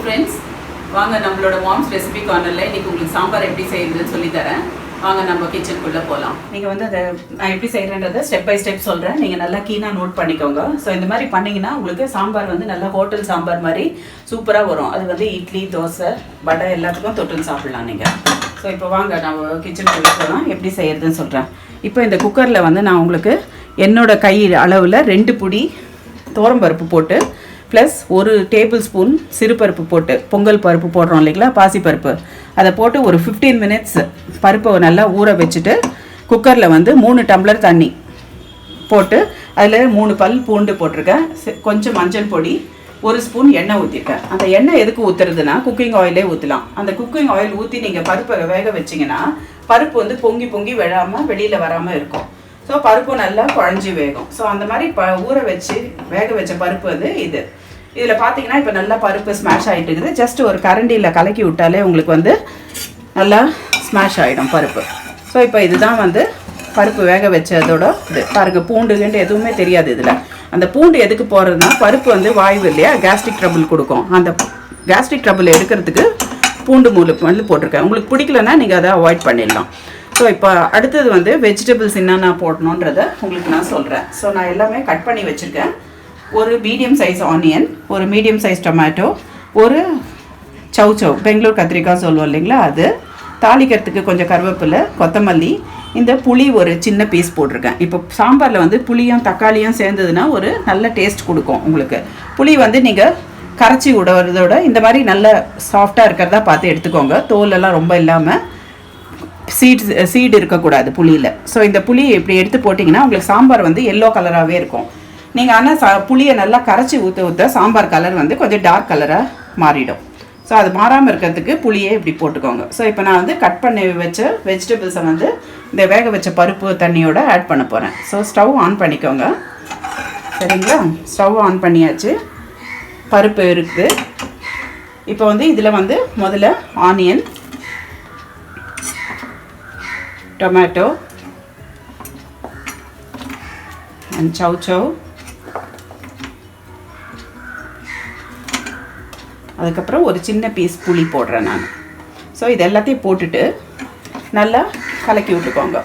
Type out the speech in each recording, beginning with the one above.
Friends, வாங்க நம்மளோட moms recipe கார்னரில் இன்றைக்கி உங்களுக்கு சாம்பார் எப்படி செய்யறதுன்னு சொல்லித்தரேன். வாங்க நம்ம கிச்சனுக்குள்ளே போகலாம். நீங்கள் வந்து அதை நான் எப்படி செய்கிறேன்றதை ஸ்டெப் பை ஸ்டெப் சொல்கிறேன். நீங்கள் நல்லா கீனாக நோட் பண்ணிக்கோங்க. ஸோ இந்த மாதிரி பண்ணிங்கன்னா உங்களுக்கு சாம்பார் வந்து நல்லா ஹோட்டல் சாம்பார் மாதிரி சூப்பராக வரும். அது வந்து இட்லி, தோசை, வடை எல்லாத்துக்கும் தொட்டுன்னு சாப்பிட்லாம் நீங்கள். ஸோ இப்போ வாங்க நம்ம கிச்சனுக்குள்ளே போகலாம், எப்படி செய்கிறதுன்னு சொல்கிறேன். இப்போ இந்த குக்கரில் வந்து நான் உங்களுக்கு என்னோடய கை அளவில் 2 புடி துவரம்பருப்பு போட்டு ப்ளஸ் 1 டேபிள் ஸ்பூன் சிறுபருப்பு போட்டு, பொங்கல் பருப்பு போடுறோம் இல்லைங்களா, பாசிப்பருப்பு, அதை போட்டு ஒரு 15 மினிட்ஸ் பருப்பை நல்லா ஊற வச்சுட்டு குக்கரில் வந்து 3 டம்ளர் தண்ணி போட்டு அதில் 3 பல் பூண்டு போட்டிருக்கேன், கொஞ்சம் மஞ்சள் பொடி, 1 ஸ்பூன் எண்ணெய் ஊற்றிருக்கேன். அந்த எண்ணெய் எதுக்கு ஊற்றுறதுன்னா குக்கிங் ஆயிலே ஊற்றலாம். அந்த குக்கிங் ஆயில் ஊற்றி நீங்கள் பருப்பை வேக வச்சிங்கன்னா பருப்பு வந்து பொங்கி பொங்கி விழாமல் வெளியில் வராமல் இருக்கும். ஸோ பருப்பு நல்லா குழஞ்சி வேகும். ஸோ அந்த மாதிரி ஊற வச்சு வேக வச்ச பருப்பு வந்து இதில் பார்த்தீங்கன்னா இப்போ நல்லா பருப்பு ஸ்மாஷ் ஆகிட்டு இருக்குது. ஜஸ்ட் ஒரு கரண்டியில் கலக்கி விட்டாலே உங்களுக்கு வந்து நல்லா ஸ்மாஷ் ஆகிடும் பருப்பு. ஸோ இப்போ இதுதான் வந்து பருப்பு வேக வச்சதோட இது பாருங்க, பூண்டுகிட்டு எதுவுமே தெரியாது இதில். அந்த பூண்டு எதுக்கு போடுறதுனா பருப்பு வந்து வாய்வு இல்லையா, கேஸ்ட்ரிக் ட்ரபிள் கொடுக்கும். அந்த கேஸ்ட்ரிக் ட்ரபிள் எடுக்கிறதுக்கு பூண்டு வந்து போட்டிருக்கேன். உங்களுக்கு பிடிக்கலன்னா நீங்கள் அதை அவாய்ட் பண்ணிடலாம். ஸோ இப்போ அடுத்தது வந்து வெஜிடபிள்ஸ் என்னென்ன போடணுன்றதை உங்களுக்கு நான் சொல்கிறேன். ஸோ நான் எல்லாமே கட் பண்ணி வச்சுருக்கேன். ஒரு மீடியம் சைஸ் ஆனியன், ஒரு மீடியம் சைஸ் டொமேட்டோ, ஒரு சௌ பெங்களூர் கத்திரிக்காய் சொல்லுவோம் இல்லைங்களா, அது தாளிக்கிறதுக்கு கொஞ்சம் கருவேப்பிலை, கொத்தமல்லி, இந்த புளி ஒரு சின்ன பீஸ் போட்டிருக்கேன். இப்போ சாம்பாரில் வந்து புளியும் தக்காளியும் சேர்ந்ததுன்னா ஒரு நல்ல டேஸ்ட் கொடுக்கும் உங்களுக்கு. புளி வந்து நீங்கள் கரைச்சி விடுறதோட இந்த மாதிரி நல்ல சாஃப்டாக இருக்கிறதா பார்த்து எடுத்துக்கோங்க. தோலெல்லாம் ரொம்ப இல்லாமல், சீடு இருக்கக்கூடாது புளியில். ஸோ இந்த புளி இப்படி எடுத்து போட்டிங்கன்னா உங்களுக்கு சாம்பார் வந்து எல்லோ கலராகவே இருக்கும். நீங்கள் ஆனால் புளியை நல்லா கரைச்சி ஊற்ற சாம்பார் கலர் வந்து கொஞ்சம் டார்க் கலராக மாறிடும். ஸோ அது மாறாமல் இருக்கிறதுக்கு புளியே இப்படி போட்டுக்கோங்க. ஸோ இப்போ நான் வந்து கட் பண்ணி வச்ச வெஜிடபிள்ஸை வந்து இந்த வேக வச்ச பருப்பு தண்ணியோடு ஆட் பண்ண போகிறேன். ஸோ ஸ்டவ் ஆன் பண்ணிக்கோங்க. சரிங்களா, ஸ்டவ் ஆன் பண்ணியாச்சு, பருப்பு இருக்குது. இப்போ வந்து இதில் வந்து முதல்ல ஆனியன், டொமேட்டோ அண்ட் சௌ, அதுக்கப்புறம் ஒரு சின்ன பீஸ் புளி போடுறேன் நான். ஸோ இது எல்லாத்தையும் போட்டுட்டு நல்லா கலக்கி விட்டுக்கோங்க.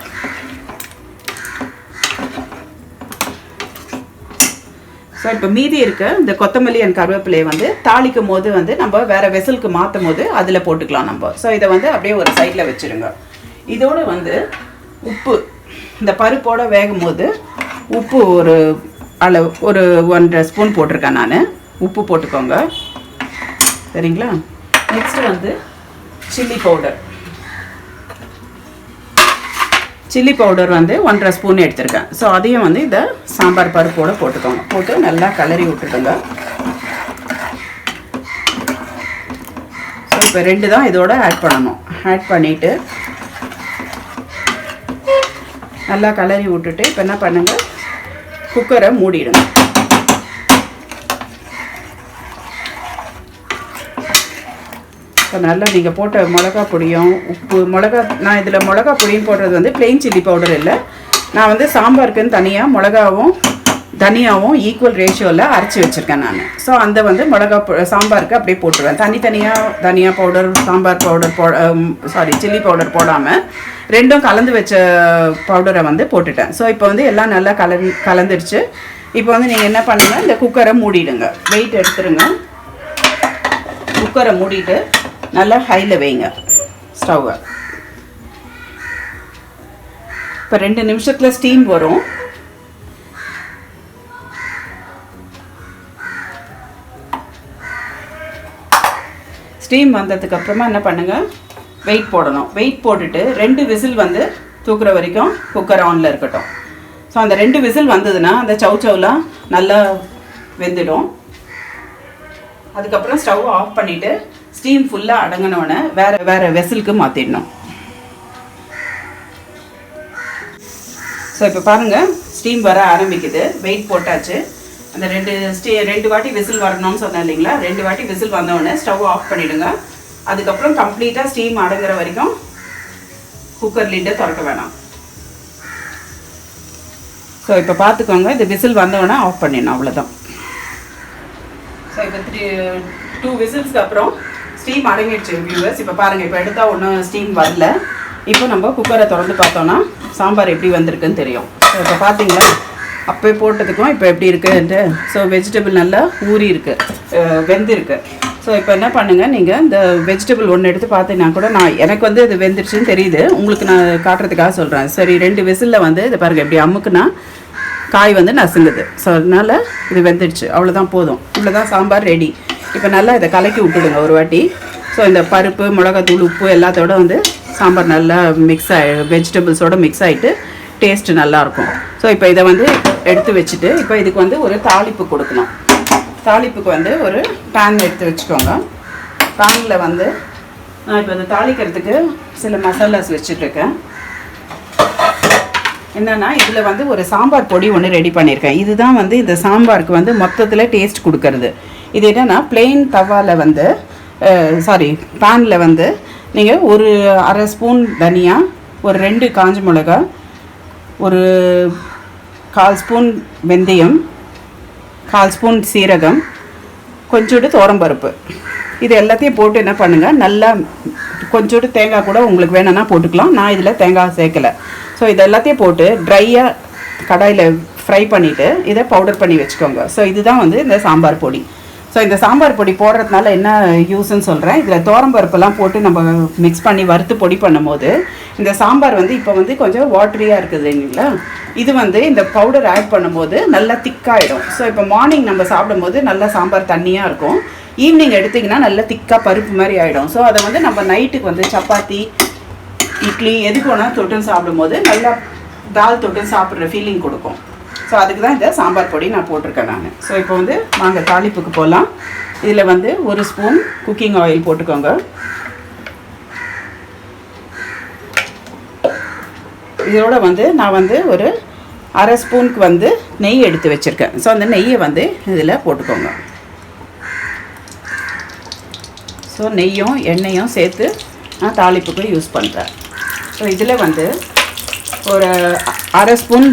ஸோ இப்போ மீதி இருக்க இந்த கொத்தமல்லி அண்ட் கருவேப்பிலையை வந்து தாளிக்கும் போது வந்து நம்ம வேறு வெசலுக்கு மாற்றும் போது அதில் போட்டுக்கலாம் நம்ம. ஸோ இதை வந்து அப்படியே ஒரு சைடில் வச்சுருங்க. இதோடு வந்து உப்பு, இந்த பருப்போடு வேகும் போது உப்பு ஒரு அளவு ஒரு 1.5 ஸ்பூன் போட்டிருக்கேன் நான். உப்பு போட்டுக்கோங்க. சரிங்களா, நெக்ஸ்ட்டு வந்து சில்லி பவுடர் வந்து 1.5 ஸ்பூன் எடுத்திருக்கேன். ஸோ அதையும் வந்து இதை சாம்பார் பருப்போடு போட்டுக்கோங்க. போட்டு நல்லா கலரி விட்டுடுங்க. ஸோ இப்போ 2 தான் இதோட ஆட் பண்ணணும். ஆட் பண்ணிவிட்டு நல்லா கலரி விட்டுட்டு இப்போ என்ன பண்ணுங்கள், குக்கரை மூடிடுங்க. இப்போ நல்லா நீங்கள் போட்ட மிளகா பொடியும் உப்பு, நான் இதில் மிளகா பொடியும் போடுறது வந்து பிளெயின் சில்லி பவுடர் இல்லை, நான் வந்து சாம்பாருக்குன்னு தனியாக மிளகாவும் தனியாகவும் ஈக்குவல் ரேஷியோவில் அரைச்சி வச்சுருக்கேன் நான். ஸோ அந்த வந்து சாம்பாருக்கு அப்படியே போட்டுருவேன். தனித்தனியாக தனியா powder, sambar powder chilli powder போடாமல் 2ம் கலந்து வச்ச பவுடரை வந்து போட்டுட்டேன். ஸோ இப்போ வந்து எல்லாம் நல்லா கலந்துடுச்சு. இப்போ வந்து நீங்கள் என்ன பண்ணுங்கள், இந்த குக்கரை மூடிடுங்க. வெயிட் எடுத்துருங்க. குக்கரை மூடிட்டு நல்லா ஹையில் வைங்க ஸ்டவ்வை. இப்போ 2 நிமிஷத்தில் ஸ்டீம் வரும். ஸ்டீம் வந்ததுக்கப்புறமா என்ன பண்ணுங்கள், வெயிட் போடணும். வெயிட் போட்டுட்டு 2 விசில் வந்து தூக்குற வரைக்கும் குக்கர் ஆனில் இருக்கட்டும். ஸோ அந்த 2 விசில் வந்ததுன்னா அந்த சௌலாம் நல்லா வெந்துடும். அதுக்கப்புறம் ஸ்டவ் ஆஃப் பண்ணிவிட்டு ஸ்டீம் ஃபுல்லாக அடங்கினோடனே வேறு வெசிலுக்கு மாற்றிடணும். ஸோ இப்போ பாருங்கள், ஸ்டீம் வர ஆரம்பிக்குது. வெயிட் போட்டாச்சு. அந்த 2 வாட்டி விசில் வரணும்னு சொன்னேன் இல்லைங்களா, 2 வாட்டி விசில் வந்தோடனே ஸ்டவ் ஆஃப் பண்ணிவிடுங்க. அதுக்கப்புறம் கம்ப்ளீட்டாக ஸ்டீம் அடங்குற வரைக்கும் குக்கர் லிட்டை திறக்க வேணாம். ஸோ இப்போ பார்த்துக்கோங்க, இந்த விசில் வந்தோடனே ஆஃப் பண்ணிடணும், அவ்வளோதான். ஸோ இப்போ 2 விசில்ஸ்க்கு அப்புறம் ஸ்டீம் அடங்கிடுச்சு வியூவர்ஸ். இப்போ பாருங்கள், இப்போ எடுத்தால் ஒன்றும் ஸ்டீம் வரல. இப்போ நம்ம குக்கரை திறந்து பார்த்தோன்னா சாம்பார் எப்படி வந்திருக்குன்னு தெரியும். ஸோ இப்போ பார்த்தீங்களா, அப்போ போட்டதுக்கும் இப்போ எப்படி இருக்குன்ட்டு. ஸோ வெஜிடபிள் நல்லா ஊறி இருக்குது, வெந்திருக்கு. ஸோ இப்போ என்ன பண்ணுங்கள், நீங்கள் இந்த வெஜிடபிள் ஒன்று எடுத்து பார்த்தீங்கன்னா கூட எனக்கு வந்து இது வெந்துருச்சுன்னு தெரியுது. உங்களுக்கு நான் காட்டுறதுக்காக சொல்கிறேன். சரி, 2 விசிலில் வந்து இது பாருங்கள் எப்படி அமுக்குனா காய் வந்து நசுங்குது. ஸோ அதனால் இது வெந்துடுச்சு, அவ்வளோதான், போதும். இவ்வளோதான் சாம்பார் ரெடி. இப்போ நல்லா இதை கலக்கி விட்டுடுங்க ஒரு வாட்டி. ஸோ இந்த பருப்பு, மிளகாத்தூள், உப்பு எல்லாத்தோட வந்து சாம்பார் நல்லா மிக்ஸ் வெஜிடபிள்ஸோடு மிக்ஸ் ஆகிட்டு டேஸ்ட்டு நல்லாயிருக்கும். ஸோ இப்போ இதை வந்து எடுத்து வச்சுட்டு இப்போ இதுக்கு வந்து ஒரு தாளிப்பு கொடுக்கணும். தாளிப்புக்கு வந்து ஒரு பேன் எடுத்து வச்சுக்கோங்க. பேனில் வந்து நான் இப்போ இந்த தாளிக்கிறதுக்கு சில மசாலாஸ் வச்சுட்ருக்கேன். என்னென்னா இதில் வந்து ஒரு சாம்பார் பொடி ஒன்று ரெடி பண்ணியிருக்கேன். இதுதான் வந்து இந்த சாம்பாருக்கு வந்து மொத்தத்தில் டேஸ்ட் கொடுக்கறது. இது என்னென்னா பிளெயின் தவாவில் வந்து பேனில் வந்து நீங்கள் ஒரு 1/2 ஸ்பூன் தனியா, ஒரு 2 காஞ்ச மிளகா, ஒரு 1/4 ஸ்பூன் வெந்தயம், 1/4 ஸ்பூன் சீரகம், கொஞ்சோண்டு துவரம்பருப்பு, இது எல்லாத்தையும் போட்டு என்ன பண்ணுங்கள், நல்லா கொஞ்சோண்டு தேங்காய் கூட உங்களுக்கு வேணும்னா போட்டுக்கலாம். நான் இதில் தேங்காய் சேர்க்கலை. ஸோ இது எல்லாத்தையும் போட்டு ட்ரையாக கடாயில் ஃப்ரை பண்ணிவிட்டு இதை பவுடர் பண்ணி வச்சுக்கோங்க. ஸோ இதுதான் வந்து இந்த சாம்பார் பொடி. ஸோ இந்த சாம்பார் பொடி போடுறதுனால என்ன யூஸ்ன்னு சொல்கிறேன். இதில் துவரம்பருப்பெல்லாம் போட்டு நம்ம மிக்ஸ் பண்ணி வறுத்து பொடி பண்ணும்போது இந்த சாம்பார் வந்து இப்போ வந்து கொஞ்சம் வாட்டரியாக இருக்குது இல்லைங்களா. இது வந்து இந்த பவுடர் ஆட் பண்ணும்போது நல்லா திக்காகிடும். ஸோ இப்போ மார்னிங் நம்ம சாப்பிடும்போது நல்லா சாம்பார் தண்ணியாக இருக்கும். ஈவினிங் எடுத்திங்கன்னா நல்லா திக்காக பருப்பு மாதிரி ஆகிடும். ஸோ அதை வந்து நம்ம நைட்டுக்கு வந்து சப்பாத்தி, இட்லி எதுக்கு வேணால் தொட்டுன்னு சாப்பிடும்போது நல்லா தால் தொட்டு சாப்பிட்ற ஃபீலிங் கொடுக்கும். ஸோ அதுக்கு தான் இந்த சாம்பார் பொடி நான் போட்டிருக்கேன் நான். ஸோ இப்போ வந்து நாங்கள் தாளிப்புக்கு போகலாம். இதில் வந்து 1 ஸ்பூன் குக்கிங் ஆயில் போட்டுக்கோங்க. இதோட வந்து நான் வந்து ஒரு 1/2 ஸ்பூனுக்கு வந்து நெய் எடுத்து வச்சுருக்கேன். ஸோ அந்த நெய்யை வந்து இதில் போட்டுக்கோங்க. ஸோ நெய்யும் எண்ணெயும் சேர்த்து நான் தாளிப்புக்கு யூஸ் பண்ணுறேன். ஸோ இதில் வந்து ஒரு 1/2 ஸ்பூன்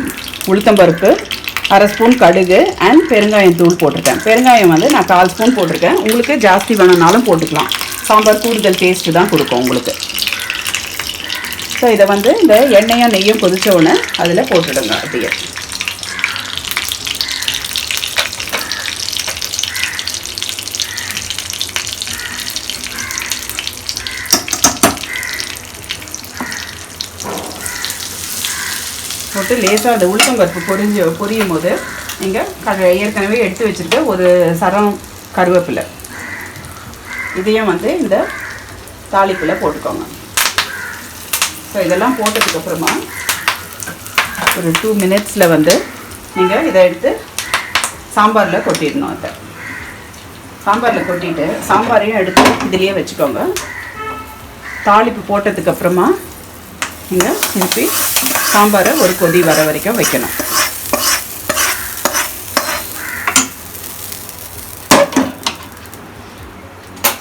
உளுத்தம்பருப்பு, 1/2 ஸ்பூன் கடுகு அண்ட் பெருங்காயம் தூள் போட்டிருக்கேன். பெருங்காயம் வந்து நான் 1/4 ஸ்பூன் போட்டிருக்கேன். உங்களுக்கு ஜாஸ்தி வேணும்னாலும் போட்டுக்கலாம். சாம்பார் கூடுதல் டேஸ்ட்டு தான் கொடுக்கும் உங்களுக்கு. ஸோ இதை வந்து இந்த எண்ணெயும் நெய்யும் கொதிச்ச உடனே அதில் போட்டுடுங்க அப்படியே. போட்டு லேசாக அந்த உளுத்தம்பருப்பு பொரியும் போது நீங்கள் ஏற்கனவே எடுத்து வச்சுருக்க ஒரு சரம் கருவேப்பிலை இதையும் வந்து இந்த தாளிப்பில் போட்டுக்கோங்க. ஸோ இதெல்லாம் போட்டதுக்கப்புறமா ஒரு 2 மினிட்ஸில் வந்து நீங்கள் இதை எடுத்து சாம்பாரில் கொட்டிடணும். அதை சாம்பாரில் கொட்டிட்டு சாம்பாரையும் எடுத்து இதிலேயே வச்சுக்கோங்க. தாளிப்பு போட்டதுக்கப்புறமா நீங்கள் திருப்பி சாம்பாரை ஒரு கொதி வர வரைக்கும் வைக்கணும்.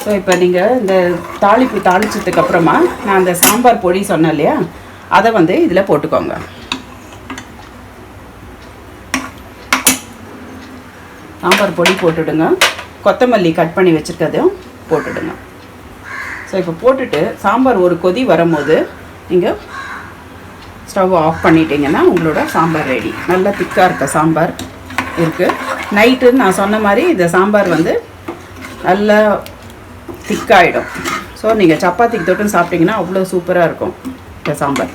ஸோ இப்போ நீங்கள் இந்த தாளிப்பு தாளிச்சதுக்கப்புறமா நான் அந்த சாம்பார் பொடி சொன்னேன் இல்லையா, அதை வந்து இதில் போட்டுக்கோங்க. சாம்பார் பொடி போட்டுடுங்க. கொத்தமல்லி கட் பண்ணி வச்சுருக்கதையும் போட்டுடுங்க. ஸோ இப்போ போட்டுட்டு சாம்பார் ஒரு கொதி வரும்போது நீங்கள் ஸ்டவ் ஆஃப் பண்ணிட்டீங்கன்னா உங்களோட சாம்பார் ரெடி. நல்லா திக்காக இருக்க சாம்பார் இருக்குது. நைட்டுன்னு நான் சொன்ன மாதிரி இந்த சாம்பார் வந்து நல்லா திக்காகிடும். ஸோ நீங்கள் சப்பாத்திக்கு தொட்டுன்னு சாப்பிட்டிங்கன்னா அவ்வளோ சூப்பராக இருக்கும் இந்த சாம்பார்.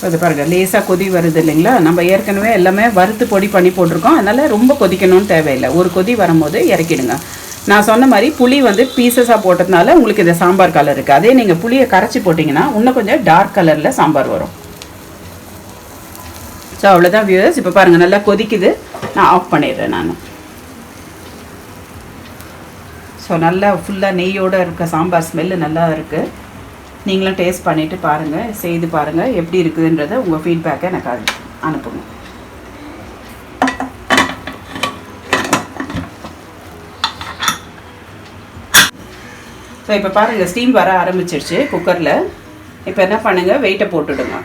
அது பாருங்கள் லேசாக கொதி வருது இல்லைங்களா. நம்ம ஏற்கனவே எல்லாமே வறுத்து பொடி பண்ணி போட்டிருக்கோம். அதனால் ரொம்ப கொதிக்கணும்னு தேவையில்லை. ஒரு கொதி வரும்போது இறக்கிடுங்க. நான் சொன்ன மாதிரி புளி வந்து பீசஸாக போட்டதுனால உங்களுக்கு இந்த சாம்பார் கலர் இருக்குது. அதே நீங்கள் புளியை கரைச்சி போட்டிங்கன்னா இன்னும் கொஞ்சம் டார்க் கலரில் சாம்பார் வரும். ஸோ அவ்வளோதான் வியூவர்ஸ். இப்போ பாருங்கள் நல்லா கொதிக்குது. நான் ஆஃப் பண்ணிடுறேன் நான். ஸோ நல்லா ஃபுல்லாக நெய்யோடு இருக்க சாம்பார் ஸ்மெல்லு நல்லா இருக்குது. நீங்களும் டேஸ்ட் பண்ணிவிட்டு பாருங்கள், செய்து பாருங்கள் எப்படி இருக்குதுன்றதை உங்கள் ஃபீட்பேக்கை எனக்கு அனுப்புங்க. ஸோ இப்போ பாருங்கள் ஸ்டீம் வர ஆரம்பிச்சிருச்சு குக்கரில். இப்போ என்ன பண்ணுங்கள், வெயிட்டை போட்டுடுங்க.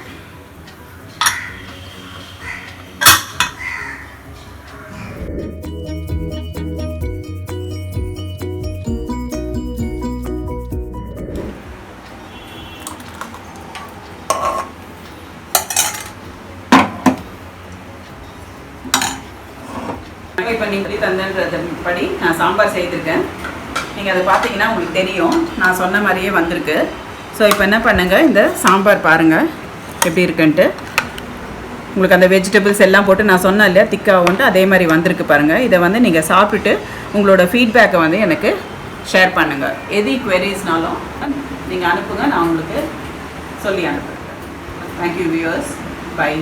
இப்போ நீங்கள் தந்தன்றது படி நான் சாம்பார் செய்திருக்கேன். நீங்கள் அதை பார்த்தீங்கன்னா உங்களுக்கு தெரியும், நான் சொன்ன மாதிரியே வந்திருக்கு. ஸோ இப்போ என்ன பண்ணுங்கள், இந்த சாம்பார் பாருங்கள் எப்படி இருக்குன்ட்டு. உங்களுக்கு அந்த வெஜிடபிள்ஸ் எல்லாம் போட்டு நான் சொன்னேன் இல்லையா திக்காகன்ட்டு, அதே மாதிரி வந்திருக்கு பாருங்கள். இதை வந்து நீங்கள் சாப்பிட்டுட்டு உங்களோட ஃபீட்பேக்கை வந்து எனக்கு ஷேர் பண்ணுங்கள். எது குவெரிஸ்னாலும் நீங்கள் அனுப்புங்க, நான் உங்களுக்கு சொல்லி அனுப்புகிறேன். Thank you viewers. பை.